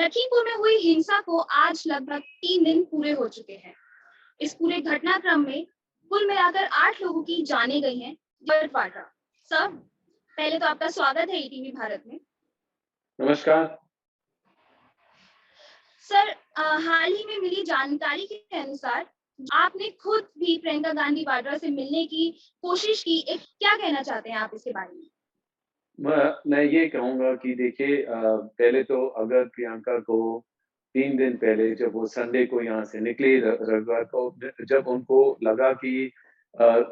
लखीमपुर में हुई हिंसा को आज लगभग 3 दिन पूरे हो चुके हैं। इस पूरे घटनाक्रम में कुल मिलाकर 8 लोगों की जानें गई हैं। जॉर्ज वाड्रा, सर, पहले तो आपका स्वागत है ईटीवी भारत में। नमस्कार। सर, हाल ही में मिली जानकारी के अनुसार आपने खुद भी प्रियंका गांधी वाड्रा से मिलने की कोशिश की। क्या कहना चाहते हैं आप इसके बारे में? मैं ये कहूँगा कि देखिए पहले तो अगर प्रियंका को 3 दिन पहले जब वो संडे को यहाँ से निकली र रविवार को जब उनको लगा कि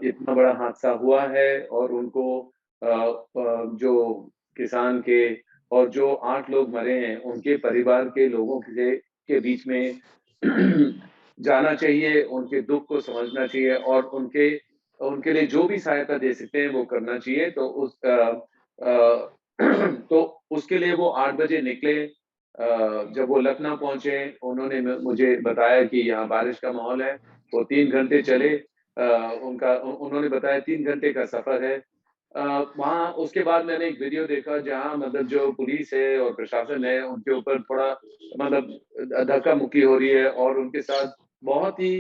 इतना बड़ा हादसा हुआ है और उनको जो किसान के और जो 8 लोग मरे हैं, उनके परिवार के लोगों के बीच में जाना चाहिए, उनके दुःख को समझना चाहिए और उनके उनके लिए जो भी सहायता दे सकते हैं, वो करना चाहिए। तो अ, तो उसके लिए वो 8 बजे निकले। जब वो लखनऊ पहुँचे, उन्होंने मुझे बताया कि यहाँ बारिश का माहौल है। वो 3 घंटे चले। उन्होंने बताया 3 घंटे का सफ़र है। वहाँ उसके बाद मैंने एक वीडियो देखा जहाँ मतलब जो पुलिस है और प्रशासन है, उनके ऊपर थोड़ा मतलब धक्का-मुक्की हो रही है और उनके साथ बहुत ही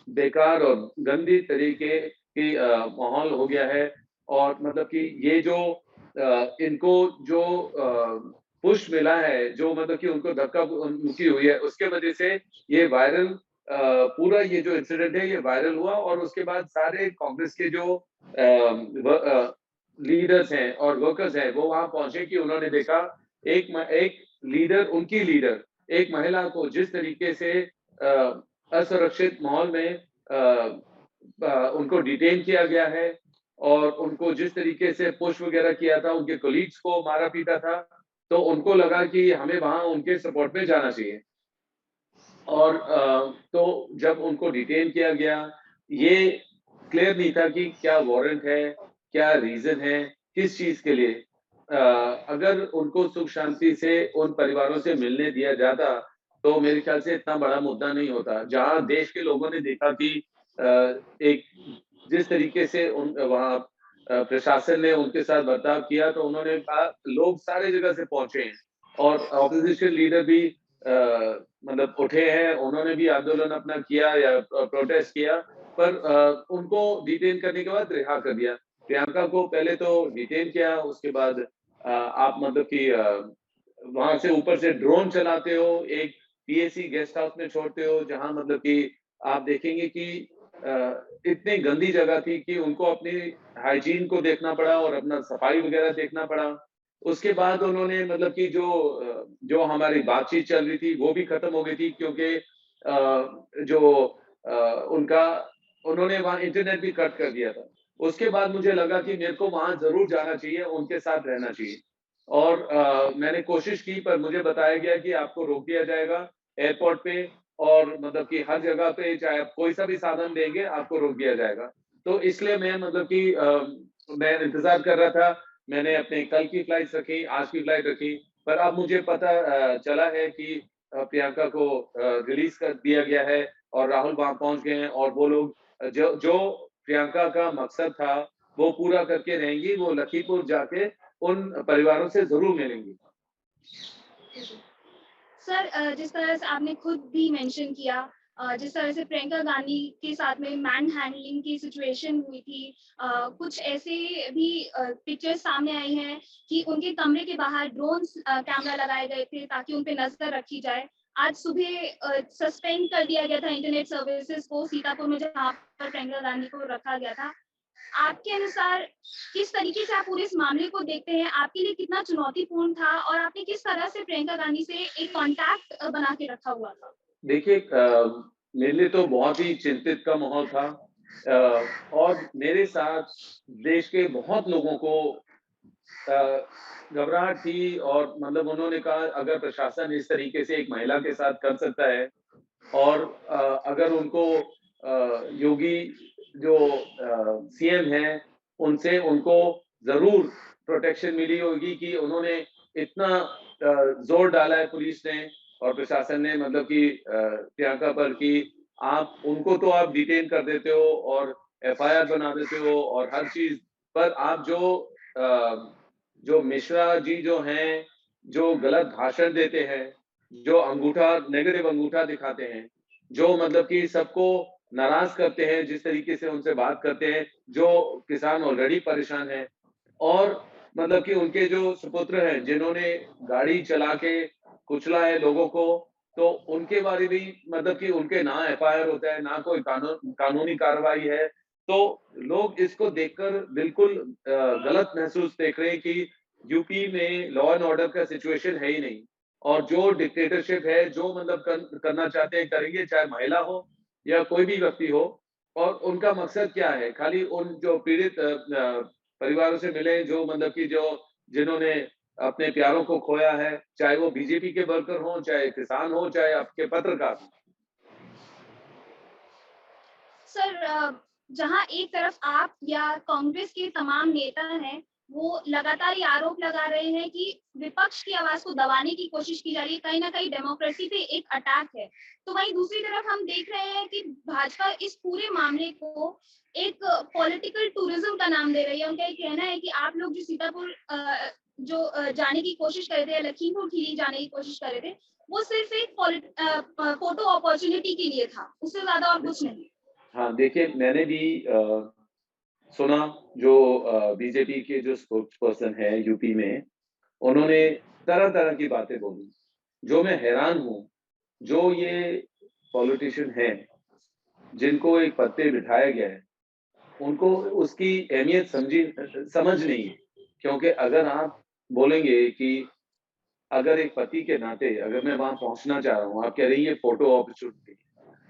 बेकार और गंदी तरीके की माहौल हो गया है। और मतलब कि ये जो इनको जो पुश मिला है, जो मतलब कि उनको धक्का-मुक्की हुई है, उसके वजह से ये वायरल पूरा ये जो इंसिडेंट है, ये वायरल हुआ और उसके बाद सारे कांग्रेस के जो लीडर्स हैं और वर्कर्स हैं, वो वहाँ पहुँचे कि उन्होंने देखा एक लीडर उनकी लीडर, एक महिला को जिस तरीके से असुरक्षित माहौल में उनको डिटेन किया गया है और उनको जिस तरीके से पुश वगैरह किया था, उनके कलीग्स को मारा-पीटा था, तो उनको लगा कि हमें वहाँ उनके सपोर्ट में जाना चाहिए। और तो जब उनको डिटेन किया गया, ये क्लियर नहीं था कि क्या वारंट है, क्या रीज़न है, किस चीज़ के लिए। अगर उनको सुख शांति से उन परिवारों से मिलने दिया जाता, तो मेरे ख्याल से इतना बड़ा मुद्दा नहीं होता। जहाँ देश के लोगों ने देखा कि अ, एक जिस तरीके से उन वहाँ प्रशासन ने उनके साथ बर्ताव किया, तो उन्होंने कहा लोग सारे जगह से पहुँचे हैं और ऑपोज़िशन लीडर भी मतलब उठे हैं, उन्होंने भी आंदोलन अपना किया या प्रोटेस्ट किया, पर उनको डिटेन करने के बाद रिहा कर दिया। प्रियंका को पहले तो डिटेन किया, उसके बाद आप मतलब कि वहाँ से ऊपर से ड्रोन चलाते हो, एक पीएसी गेस्ट हाउस में छोड़ते हो, जहाँ मतलब कि आप देखेंगे कि इतनी गंदी जगह थी कि उनको अपनी हाइजीन को देखना पड़ा और अपना सफाई वगैरह देखना पड़ा। उसके बाद उन्होंने मतलब कि जो हमारी बातचीत चल रही थी, वो भी खत्म हो गई थी क्योंकि जो उनका उन्होंने वहाँ इंटरनेट भी कट कर दिया था। उसके बाद मुझे लगा कि मेरे को वहाँ ज़रूर जाना चाहिए, उनके साथ रहना चाहिए। और मैंने कोशिश की पर मुझे बताया गया कि आपको रोक दिया जाएगा एयरपोर्ट पे और मतलब कि हर जगह पे चाहे आप कोई-सा भी साधन देंगे, आपको रोक दिया जाएगा। तो इसलिए मैं मतलब कि मैं इंतज़ार कर रहा था। मैंने अपने कल की फ्लाइट्स रखी, आज की फ्लाइट रखी, पर अब मुझे पता चला है कि प्रियंका को रिलीज़ कर दिया गया है और राहुल वहाँ पहुँच गए हैं और वो लोग जो जो प्रियंका का मकसद था, वो पूरा करके रहेंगी। वो लखीमपुर जाके उन परिवारों से ज़रूर मिलेंगी। सर, जिस तरह से आपने खुद भी मेंशन किया, जिस तरह से प्रियंका गांधी के साथ में मैन हैंडलिंग की सिचुएशन हुई थी, कुछ ऐसे भी पिक्चर्स सामने आई हैं कि उनके कमरे के बाहर ड्रोन्स कैमरा लगाए गए थे ताकि उन पे नजर रखी जाए। आज सुबह सस्पेंड कर दिया गया था इंटरनेट सर्विसेज को सीतापुर में, जहाँ पर प्रियंका गांधी को रखा गया था। आपके अनुसार किस तरीके से आप पूरे इस मामले को देखते हैं? आपके लिए कितना चुनौतीपूर्ण था और आपने किस तरह से प्रियंका गांधी से एक कॉन्टैक्ट बना के रखा हुआ था? देखिए मेरे लिए तो बहुत ही चिंतित का माहौल था और मेरे साथ देश के बहुत लोगों को अ, घबराहट थी और मतलब उन्होंने कहा अगर प्रशासन इस तरीके से एक महिला के साथ कर सकता है और अगर उनको योगी जो सीएम हैं, उनसे उनको ज़रूर प्रोटेक्शन मिली होगी कि उन्होंने इतना ज़ोर डाला है पुलिस ने और प्रशासन ने मतलब कि प्रियंका पर कि आप उनको तो आप डिटेन कर देते हो और एफआईआर बना देते हो और हर चीज़ पर आप जो मिश्रा जी जो हैं, जो गलत भाषण देते हैं जो अंगूठा नेगेटिव अंगूठा दिखाते हैं, जो मतलब कि सबको नाराज़ करते हैं, जिस तरीके से उनसे बात करते हैं, जो किसान ऑलरेडी परेशान हैं और मतलब कि उनके जो सुपुत्र हैं, जिन्होंने गाड़ी चला के कुचला है लोगों को, तो उनके बारे भी मतलब कि उनके ना एफआईआर होता है, ना कोई कानूनी कार्रवाई है। तो लोग इसको देखकर बिल्कुल गलत महसूस देख रहे हैं कि यूपी में लॉ एंड ऑर्डर का सिचुएशन है ही नहीं और जो डिक्टेटरशिप है, जो मतलब करना चाहते हैं करेंगे, चाहे महिला हो या कोई भी व्यक्ति हो और उनका मकसद क्या है? खाली उन जो पीड़ित परिवारों से मिले जो मतलब कि जो जिन्होंने अपने प्यारों को खोया है, चाहे वो बीजेपी के वर्कर हों, चाहे किसान हों, चाहे आपके पत्रकार हों। सर जहाँ एक तरफ आप या कांग्रेस के तमाम नेता हैं, वो लगातार ये आरोप लगा रहे हैं कि विपक्ष की आवाज को दबाने की कोशिश की जा रही है, कहीं न कहीं डेमोक्रेसी पे एक अटैक है। तो वहीं दूसरी तरफ हम देख रहे हैं कि भाजपा इस पूरे मामले को एक पॉलिटिकल टूरिज्म का नाम दे रही है। उनका ये कहना है कि आप लोग जो सीतापुर जाने की कोशिश कर रहे थे या लखीमपुर खीरी जाने की कोशिश कर रहे थे, वो सिर्फ एक फोटो अपॉर्च्युनिटी के लिए था, उससे ज़्यादा और कुछ नहीं। हाँ, देखिए मैंने भी सुना जो बीजेपी के जो स्पोक्स पर्सन है यूपी में, उन्होंने तरह-तरह की बातें बोली, जो मैं हैरान हूँ, जो ये पॉलिटिशियन हैं, जिनको एक पद पे बिठाया गया है, उनको उसकी अहमियत समझ नहीं है। क्योंकि अगर आप बोलेंगे कि अगर एक पति के नाते अगर मैं वहाँ पहुँचना चाह रहा हूँ, आप कह रही हैं ये फ़ोटो अपॉर्च्युनिटी,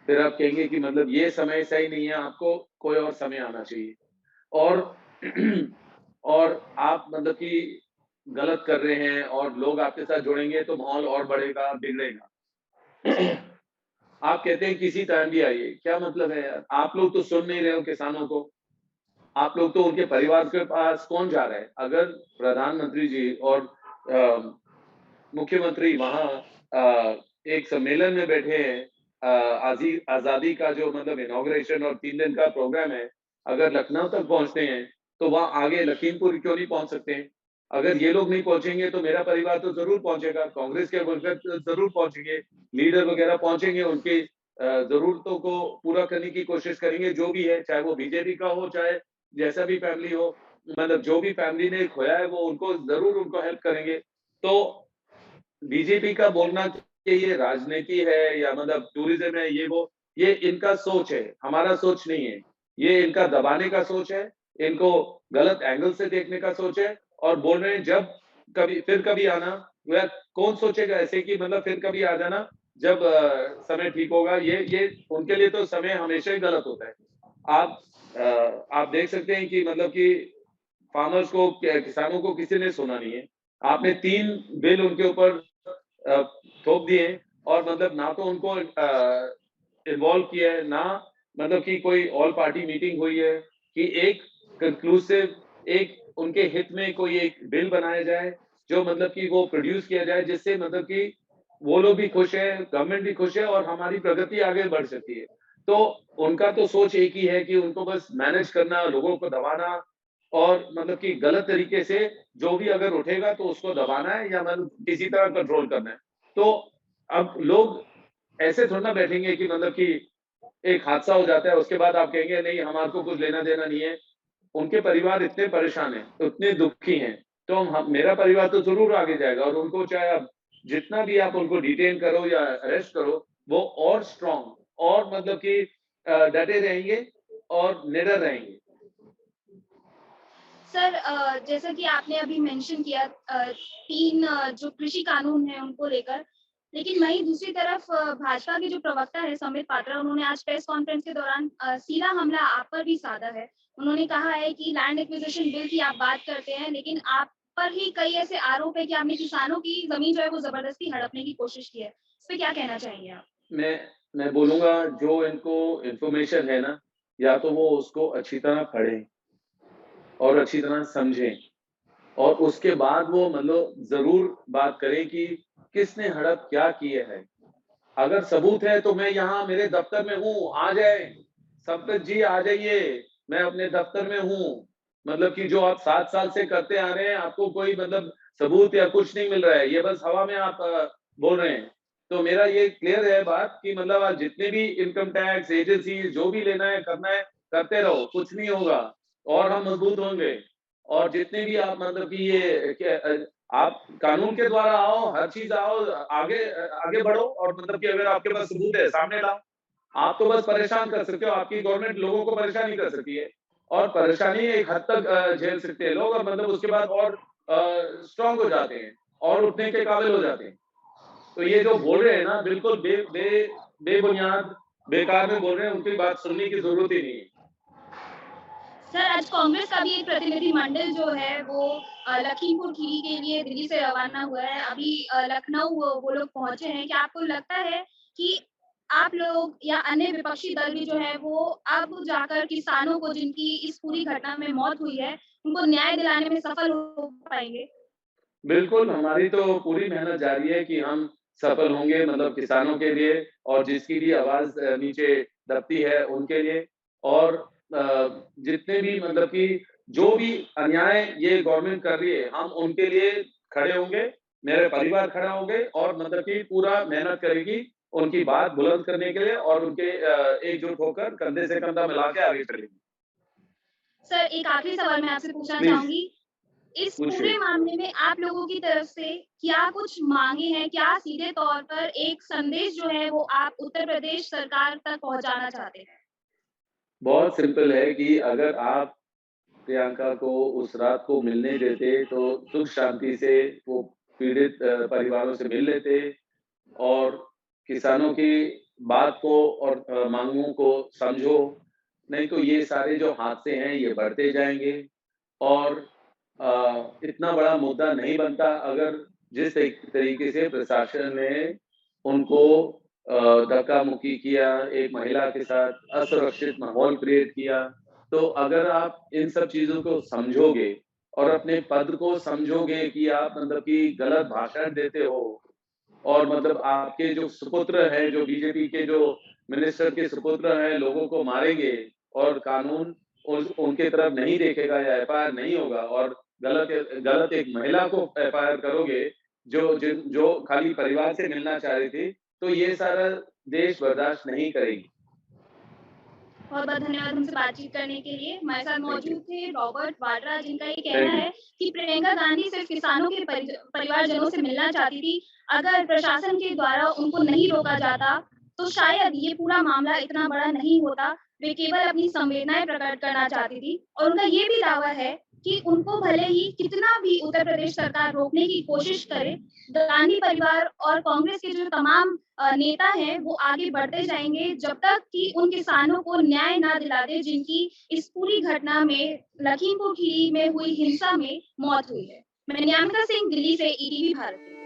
फिर आप कहेंगे कि मतलब ये समय सही नहीं है, आपको कोई और समय आना चाहिए। और और आप मतलब कि गलत कर रहे हैं और लोग आपके साथ जुड़ेंगे तो माहौल और बढ़ेगा, बिगड़ेगा। आप कहते हैं किसी टाइम भी आइए, क्या मतलब है यार? आप लोग तो सुन नहीं रहे हो किसानों को, आप लोग तो उनके परिवार के पास कौन जा रहा है? अगर प्रधानमंत्री जी और अ, मुख्यमंत्री वहाँ एक सम्मेलन में बैठे हैं आज़ादी का जो मतलब इनॉग्रेशन और 3 दिन का प्रोग्राम है, अगर लखनऊ तक पहुँचते हैं, तो वहाँ आगे लखीमपुर क्यों नहीं पहुँच सकते हैं? अगर ये लोग नहीं पहुँचेंगे तो मेरा परिवार तो ज़रूर पहुँचेगा, कांग्रेस के वर्कर तो ज़रूर पहुँचेंगे, लीडर वगैरह पहुँचेंगे, उनकी ज़रूरतों को पूरा करने की कोशिश करेंगे, जो भी है, चाहे वो बीजेपी का हो, चाहे जैसा भी फैमिली हो, मतलब जो भी फैमिली ने खोया है, वो उनको ज़रूर उनको हेल्प करेंगे। तो बीजेपी का बोलना कि ये राजनीति है या मतलब टूरिज़्म है ये इनका सोच है, हमारा सोच नहीं है। ये इनका दबाने का सोच है, इनको गलत एंगल से देखने का सोच है और बोल रहे हैं जब कभी फिर कभी आना, वह कौन सोचेगा ऐसे कि मतलब फिर कभी आ जाना जब समय ठीक होगा, ये उनके लिए तो समय हमेशा ही गलत होता है। आप आप देख सकते हैं कि मतलब कि फार्मर्स को किसानों को किसी ने सुना नहीं है। आपने 3 बिल उनके ऊपर अ, थोप दिए और मतलब ना तो उनको इन्वॉल्व किया है, ना मतलब कि कोई ऑल पार्टी मीटिंग हुई है कि एक कन्क्लूसिव एक उनके हित में कोई एक बिल बनाया जाए, जो मतलब कि वो प्रोड्यूस किया जाए जिससे मतलब कि वो लोग भी खुश हैं, गवर्नमेंट भी खुश है और हमारी प्रगति आगे बढ़ सकती है। तो उनका तो सोच एक ही है कि उनको बस मैनेज करना, लोगों को दबाना और मतलब कि गलत तरीके से जो भी अगर उठेगा तो उसको दबाना है या मतलब किसी तरह कंट्रोल करना है। तो अब लोग ऐसे थोड़ी ना बैठेंगे कि मतलब कि एक हादसा हो जाता है, उसके बाद आप कहेंगे नहीं हमारे को कुछ लेना-देना नहीं है। उनके परिवार इतने परेशान हैं, इतने दुखी हैं, तो हम मेरा परिवार तो ज़रूर आगे जाएगा और उनको चाहे आप जितना भी आप उनको डिटेन करो या अरेस्ट करो, वो और स्ट्रॉन्ग और मतलब कि डटे रहेंगे और निडर रहेंगे। सर जैसा कि आपने अभी मेंशन किया 3 जो कृषि कानून हैं उनको लेकर, लेकिन वहीं दूसरी तरफ भाजपा के जो प्रवक्ता हैं संबित पात्रा उन्होंने आज प्रेस कॉन्फ्रेंस के दौरान सीधा हमला आप पर भी साधा है। उन्होंने कहा है कि लैंड एक्विजिशन बिल की आप बात करते हैं, लेकिन आप पर ही कई ऐसे आरोप है कि आपने किसानों की ज़मीन जो है वो ज़बरदस्ती हड़पने की कोशिश की है। इस पे क्या कहना चाहेंगे आप? मैं मैं बोलूँगा जो इनको इन्फॉर्मेशन है ना, या तो वो उसको अच्छी तरह पढ़ें और अच्छी तरह समझें। और उसके बाद वो मतलब ज़रूर बात करें कि किसने हड़प क्या किए है। अगर सबूत है तो मैं यहाँ मेरे दफ़्तर में हूँ, आ जाएँ। संपत जी आ जाइए, मैं अपने दफ़्तर में हूँ। मतलब कि जो आप 7 साल से करते आ रहे हैं, आपको कोई मतलब सबूत या कुछ नहीं मिल रहा है, ये बस हवा में आप बोल रहे हैं। तो मेरा ये क्लियर है बात कि मतलब आप जितने भी इनकम टैक्स एजेंसी जो भी लेना है, करना है, करते रहो, कुछ नहीं होगा और हम मजबूत होंगे। और जितने भी आप मतलब कि ये आप कानून के द्वारा आओ, हर चीज़ आओ, आगे बढ़ो और मतलब कि अगर आपके पास सबूत है, सामने लाओ। आप तो बस परेशान कर सकते हो, आपकी गवर्नमेंट लोगों को परेशान नहीं कर सकती है। और परेशानी एक हद तक झेल सकते हैं लोग और मतलब उसके बाद और स्ट्रॉन्ग हो जाते हैं और उठने के काबिल हो जाते हैं। तो ये जो बोल रहे हैं ना बिल्कुल बेबुनियाद, बेकार में बोल रहे हैं, उनकी बात सुनने की ज़रूरत ही नहीं है। सर, आज कांग्रेस का भी एक प्रतिनिधिमंडल जो है वो लखीमपुर खीरी के लिए दिल्ली से रवाना हुआ है। अभी लखनऊ वो लोग पहुँचे हैं। क्या आपको लगता है कि आप लोग या अन्य विपक्षी दल भी जो है वो अब जाकर किसानों को जिनकी इस पूरी घटना में मौत हुई है, उनको न्याय दिलाने में सफल हो पाएँगे? बिल्कुल, हमारी तो पूरी मेहनत जारी है कि हम सफल होंगे मतलब किसानों के लिए और जिसकी भी आवाज़ नीचे दबती है उनके लिए और जितने भी मतलब कि जो भी अन्याय ये गवर्नमेंट कर रही है, हम उनके लिए खड़े होंगे, मेरे परिवार खड़ा होंगे और मतलब कि पूरा मेहनत करेगी, उनकी बात बुलंद करने के लिए और उनके एकजुट होकर कंधे से कंधा मिला के आगे चलेंगे। सर, एक आखिरी सवाल मैं आपसे पूछना प्लीज़ चाहूँगी। इस पूरे पूछिए। मामले में आप लोगों की तरफ से क्या कुछ माँगे हैं? क्या सीधे तौर पर एक संदेश जो है वो आप उत्तर प्रदेश सरकार तक पहुँचाना चाहते हैं? बहुत सिंपल है कि अगर आप प्रियंका को उस रात को मिलने देते, तो सुख शांति से वो पीड़ित परिवारों से मिल लेते और किसानों की बात को और माँगों को समझो, नहीं तो ये सारे जो हादसे हैं, ये बढ़ते जाएँगे और इतना बड़ा मुद्दा नहीं बनता अगर जिस तरीके से प्रशासन ने उनको धक्का-मुक्की किया, एक महिला के साथ असुरक्षित माहौल क्रिएट किया। तो अगर आप इन सब चीज़ों को समझोगे और अपने पद को समझोगे कि आप मतलब कि गलत भाषण देते हो और मतलब आपके जो सुपुत्र हैं, जो बीजेपी के जो मिनिस्टर के सुपुत्र हैं, लोगों को मारेंगे और कानून उस उनके तरफ नहीं देखेगा या एफआईआर नहीं होगा और गलत एक महिला को एफआईआर करोगे, जो खाली परिवार से मिलना चाह रही थी, तो ये सारा देश बर्दाश्त नहीं करेगी। बहुत-बहुत धन्यवाद हमसे बातचीत करने के लिए। हमारे साथ थैंक यू। मौजूद थे रॉबर्ट वाड्रा जिनका ये कहना थैंक यू। है कि प्रियंका गांधी सिर्फ किसानों के परिवारजनों से मिलना चाहती थी। अगर प्रशासन के द्वारा उनको नहीं रोका जाता, तो शायद ये पूरा मामला इतना बड़ा नहीं होता। वे केवल अपनी संवेदनाएँ प्रकट करना चाहती थी और उनका ये भी दावा है कि उनको भले ही कितना भी उत्तर प्रदेश सरकार रोकने की कोशिश करे, गांधी परिवार और कांग्रेस के जो तमाम नेता हैं वो आगे बढ़ते जाएँगे जब तक कि उन किसानों को न्याय ना दिला दें जिनकी इस पूरी घटना में लखीमपुर खीरी में हुई हिंसा में मौत हुई है। मैं नियामिका सिंह दिल्ली से ईटीवी भारत के लिए।